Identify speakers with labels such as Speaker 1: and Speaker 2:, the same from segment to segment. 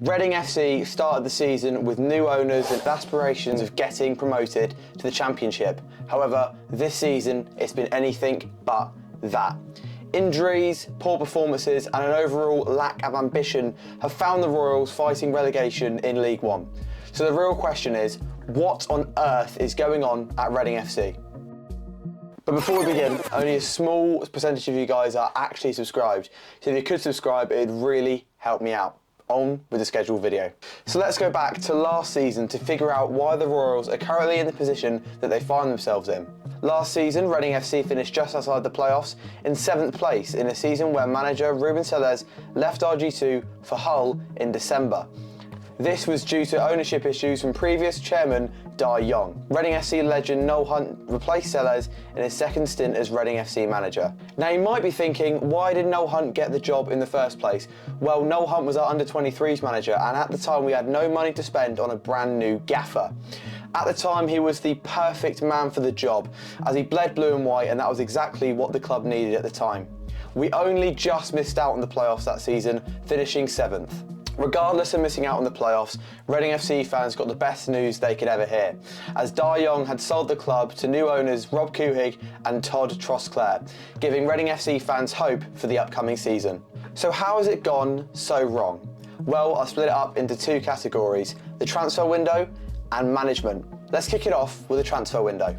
Speaker 1: Reading FC started the season with new owners and aspirations of getting promoted to the Championship. However, this season it's been anything but that. Injuries, poor performances and an overall lack of ambition have found the Royals fighting relegation in League One. So the real question is, what on earth is going on at Reading FC? But before we begin, only a small percentage of you guys are actually subscribed. So if you could subscribe, it'd really help me out. On with the scheduled video. So let's go back to last season to figure out why the Royals are currently in the position that they find themselves in. Last season, Reading FC finished just outside the playoffs in 7th place in a season where manager Ruben Sellés left RG2 for Hull in December. This was due to ownership issues from previous chairman Dai Yong. Reading FC legend Noel Hunt replaced Sellés in his second stint as Reading FC manager. Now you might be thinking, why did Noel Hunt get the job in the first place? Well, Noel Hunt was our under-23s manager, and at the time we had no money to spend on a brand new gaffer. At the time he was the perfect man for the job, as he bled blue and white, and that was exactly what the club needed at the time. We only just missed out on the playoffs that season, finishing 7th. Regardless of missing out on the playoffs, Reading FC fans got the best news they could ever hear, as Dai Yong had sold the club to new owners Rob Couhig and Todd Trosclair, giving Reading FC fans hope for the upcoming season. So how has it gone so wrong? Well, I'll split it up into two categories, the transfer window and management. Let's kick it off with the transfer window.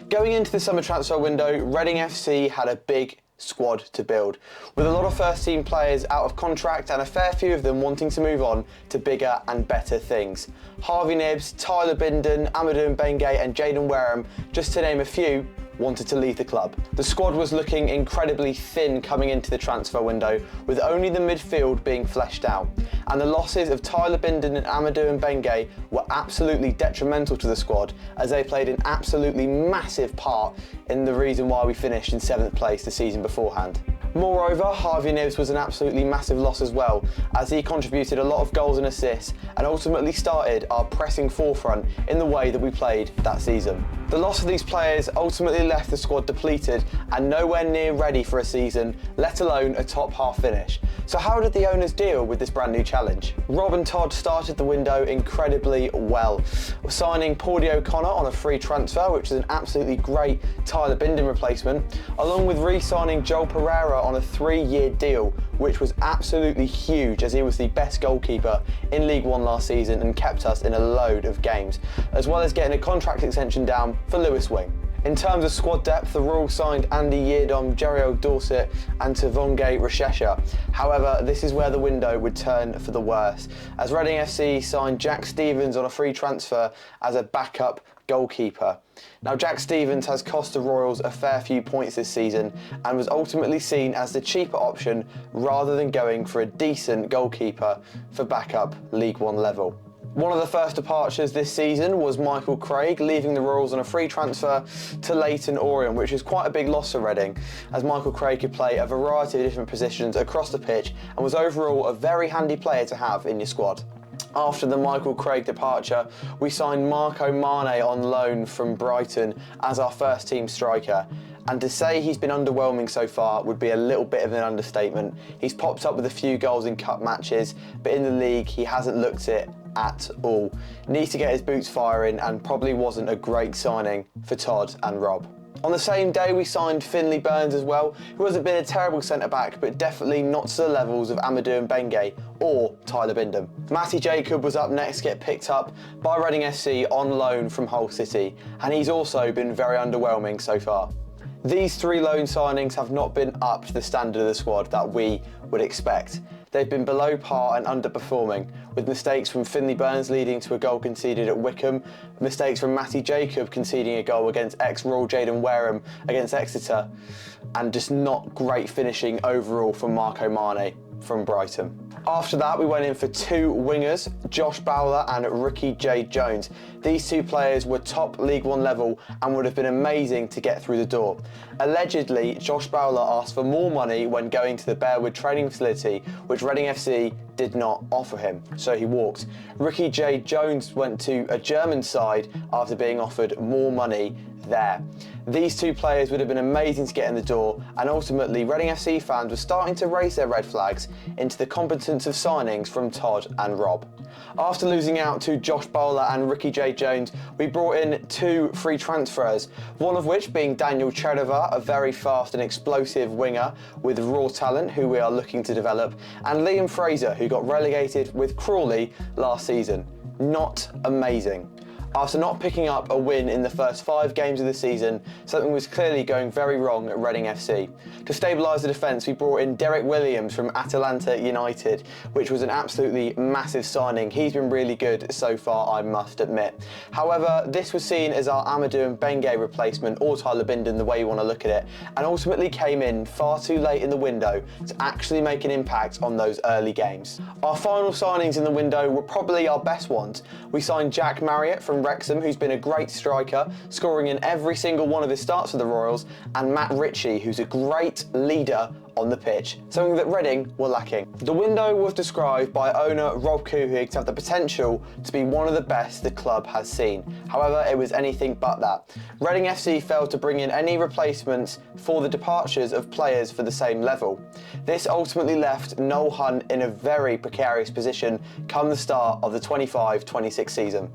Speaker 1: Going into the summer transfer window, Reading FC had a big squad to build, with a lot of first team players out of contract and a fair few of them wanting to move on to bigger and better things. Harvey Knibbs, Tyler Bindon, Amadou Mbengue and Jaden Wareham, just to name a few, wanted to leave the club. The squad was looking incredibly thin coming into the transfer window, with only the midfield being fleshed out. And the losses of Tyler Bindon and Amadou Mbengue were absolutely detrimental to the squad, as they played an absolutely massive part in the reason why we finished in 7th place the season beforehand. Moreover, Harvey Knibbs was an absolutely massive loss as well, as he contributed a lot of goals and assists and ultimately started our pressing forefront in the way that we played that season. The loss of these players ultimately left the squad depleted and nowhere near ready for a season, let alone a top half finish. So how did the owners deal with this brand new challenge? Rob and Todd started the window incredibly well, signing Paudie O'Connor on a free transfer, which is an absolutely great Tyler Bindon replacement, along with re-signing Joel Pereira on a 3-year deal, which was absolutely huge as he was the best goalkeeper in League One last season and kept us in a load of games, as well as getting a contract extension down for Lewis Wing. In terms of squad depth, the Royals signed Andy Yiadom, Jerry Dorset and Tavonge Rashesha. However, this is where the window would turn for the worse, as Reading FC signed Jack Stevens on a free transfer as a backup goalkeeper. Now, Jack Stevens has cost the Royals a fair few points this season and was ultimately seen as the cheaper option rather than going for a decent goalkeeper for backup League One level. One of the first departures this season was Michael Craig, leaving the Royals on a free transfer to Leyton Orient, which is quite a big loss for Reading, as Michael Craig could play a variety of different positions across the pitch and was overall a very handy player to have in your squad. After the Michael Craig departure, we signed Marco Mane on loan from Brighton as our first team striker. And to say he's been underwhelming so far would be a little bit of an understatement. He's popped up with a few goals in cup matches, but in the league he hasn't looked it at all. Needs to get his boots firing and probably wasn't a great signing for Todd and Rob. On the same day we signed Finley Burns as well, who hasn't been a terrible centre-back but definitely not to the levels of Amadou Mbengue or Tyler Bindon. Matty Jacob was up next to get picked up by Reading FC on loan from Hull City, and he's also been very underwhelming so far. These 3 loan signings have not been up to the standard of the squad that we would expect. They've been below par and underperforming, with mistakes from Finley Burns leading to a goal conceded at Wycombe, mistakes from Matty Jacob conceding a goal against ex-Royal Jaden Wareham against Exeter, and just not great finishing overall from Marco Mane from Brighton. After that, we went in for 2 wingers, Josh Bowler and Ricky J. Jones. These 2 players were top League One level and would have been amazing to get through the door. Allegedly, Josh Bowler asked for more money when going to the Bearwood training facility, which Reading FC did not offer him, so he walked. Ricky J. Jones went to a German side after being offered more money there. These two players would have been amazing to get in the door, and ultimately Reading FC fans were starting to raise their red flags into the competence of signings from Todd and Rob. After losing out to Josh Bowler and Ricky J. Jones, we brought in two free transfers, one of which being Daniel Chedova, a very fast and explosive winger with raw talent who we are looking to develop, and Liam Fraser, who got relegated with Crawley last season. Not amazing. After not picking up a win in the first 5 games of the season, something was clearly going very wrong at Reading FC. To stabilise the defence, we brought in Derek Williams from Atalanta United, which was an absolutely massive signing. He's been really good so far, I must admit. However, this was seen as our Amadou Mbengue replacement, or Tyler Bindon, the way you want to look at it, and ultimately came in far too late in the window to actually make an impact on those early games. Our final signings in the window were probably our best ones. We signed Jack Marriott from Wrexham, who's been a great striker, scoring in every single one of his starts for the Royals, and Matt Ritchie, who's a great leader on the pitch, something that Reading were lacking. The window was described by owner Rob Couhig to have the potential to be one of the best the club has seen. However, it was anything but that. Reading FC failed to bring in any replacements for the departures of players for the same level. This ultimately left Noel Hunt in a very precarious position come the start of the 25-26 season.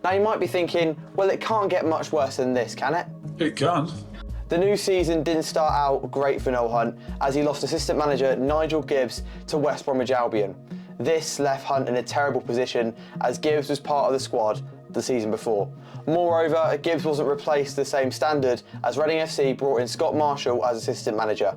Speaker 1: Now you might be thinking, well, it can't get much worse than this, can it?
Speaker 2: It can.
Speaker 1: The new season didn't start out great for Noel Hunt, as he lost assistant manager Nigel Gibbs to West Bromwich Albion. This left Hunt in a terrible position, as Gibbs was part of the squad the season before. Moreover, Gibbs wasn't replaced to the same standard, as Reading FC brought in Scott Marshall as assistant manager.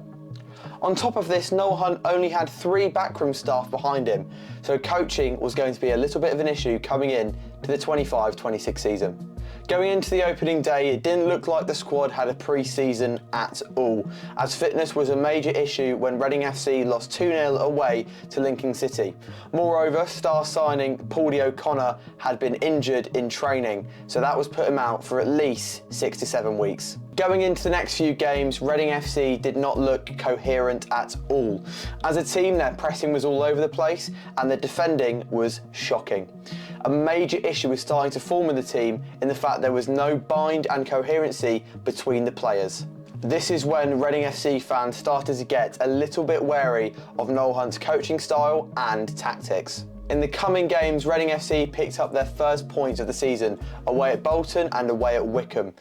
Speaker 1: On top of this, Noel Hunt only had 3 backroom staff behind him, so coaching was going to be a little bit of an issue coming in to the 25-26 season. Going into the opening day, it didn't look like the squad had a pre-season at all, as fitness was a major issue when Reading FC lost 2-0 away to Lincoln City. Moreover, star signing Paudie O'Connor had been injured in training, so that was put him out for at least 6 to 7 weeks. Going into the next few games, Reading FC did not look coherent at all. As a team, their pressing was all over the place and their defending was shocking. A major issue was starting to form in the team in the fact there was no bind and coherency between the players. This is when Reading FC fans started to get a little bit wary of Noel Hunt's coaching style and tactics. In the coming games, Reading FC picked up their first points of the season, away at Bolton and away at Wycombe.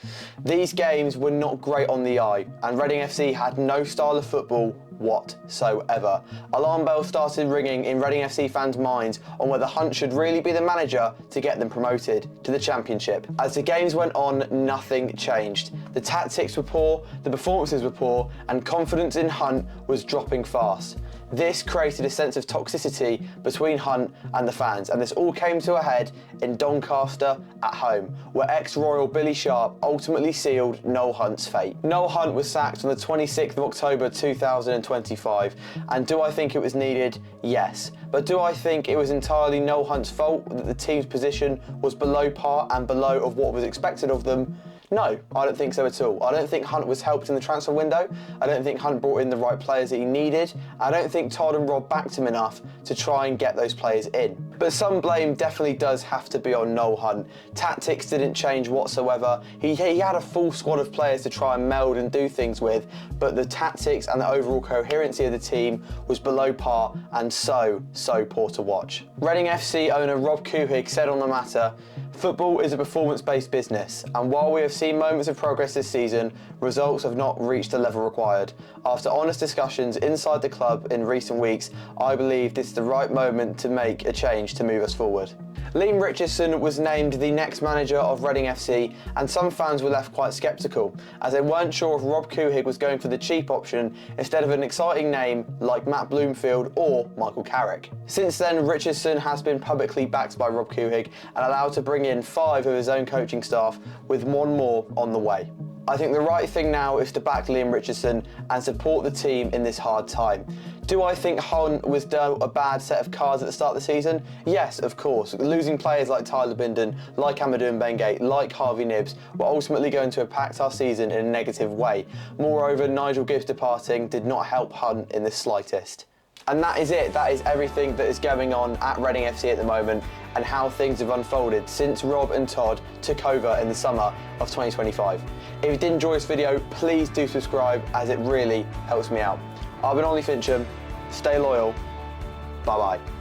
Speaker 1: These games were not great on the eye, and Reading FC had no style of football whatsoever. Alarm bells started ringing in Reading FC fans' minds on whether Hunt should really be the manager to get them promoted to the Championship. As the games went on, nothing changed. The tactics were poor, the performances were poor, and confidence in Hunt was dropping fast. This created a sense of toxicity between Hunt and the fans, and this all came to a head in Doncaster at home, where ex-Royal Billy Sharp ultimately sealed Noel Hunt's fate. Noel Hunt was sacked on the 26th of October 2025, and do I think it was needed? Yes. But do I think it was entirely Noel Hunt's fault that the team's position was below par and below of what was expected of them? No, I don't think so at all. I don't think Hunt was helped in the transfer window. I don't think Hunt brought in the right players that he needed. I don't think Todd and Rob backed him enough to try and get those players in. But some blame definitely does have to be on Noel Hunt. Tactics didn't change whatsoever. He had a full squad of players to try and meld and do things with, but the tactics and the overall coherency of the team was below par and so poor to watch. Reading FC owner Rob Couhig said on the matter, "Football is a performance-based business, and while we have seen moments of progress this season, results have not reached the level required. After honest discussions inside the club in recent weeks, I believe this is the right moment to make a change to move us forward." Liam Richardson was named the next manager of Reading FC, and some fans were left quite sceptical, as they weren't sure if Rob Couhig was going for the cheap option instead of an exciting name like Matt Bloomfield or Michael Carrick. Since then, Richardson has been publicly backed by Rob Couhig and allowed to bring in 5 of his own coaching staff, with 1 more on the way. I think the right thing now is to back Liam Richardson and support the team in this hard time. Do I think Hunt was dealt a bad set of cards at the start of the season? Yes, of course. Losing players like Tyler Bindon, like Amadou Mbengue, like Harvey Knibbs were ultimately going to impact our season in a negative way. Moreover, Nigel Gibbs departing did not help Hunt in the slightest. And that is it. That is everything that is going on at Reading FC at the moment and how things have unfolded since Rob and Todd took over in the summer of 2025. If you did enjoy this video, please do subscribe as it really helps me out. I've been Ollie Fincham. Stay loyal. Bye-bye.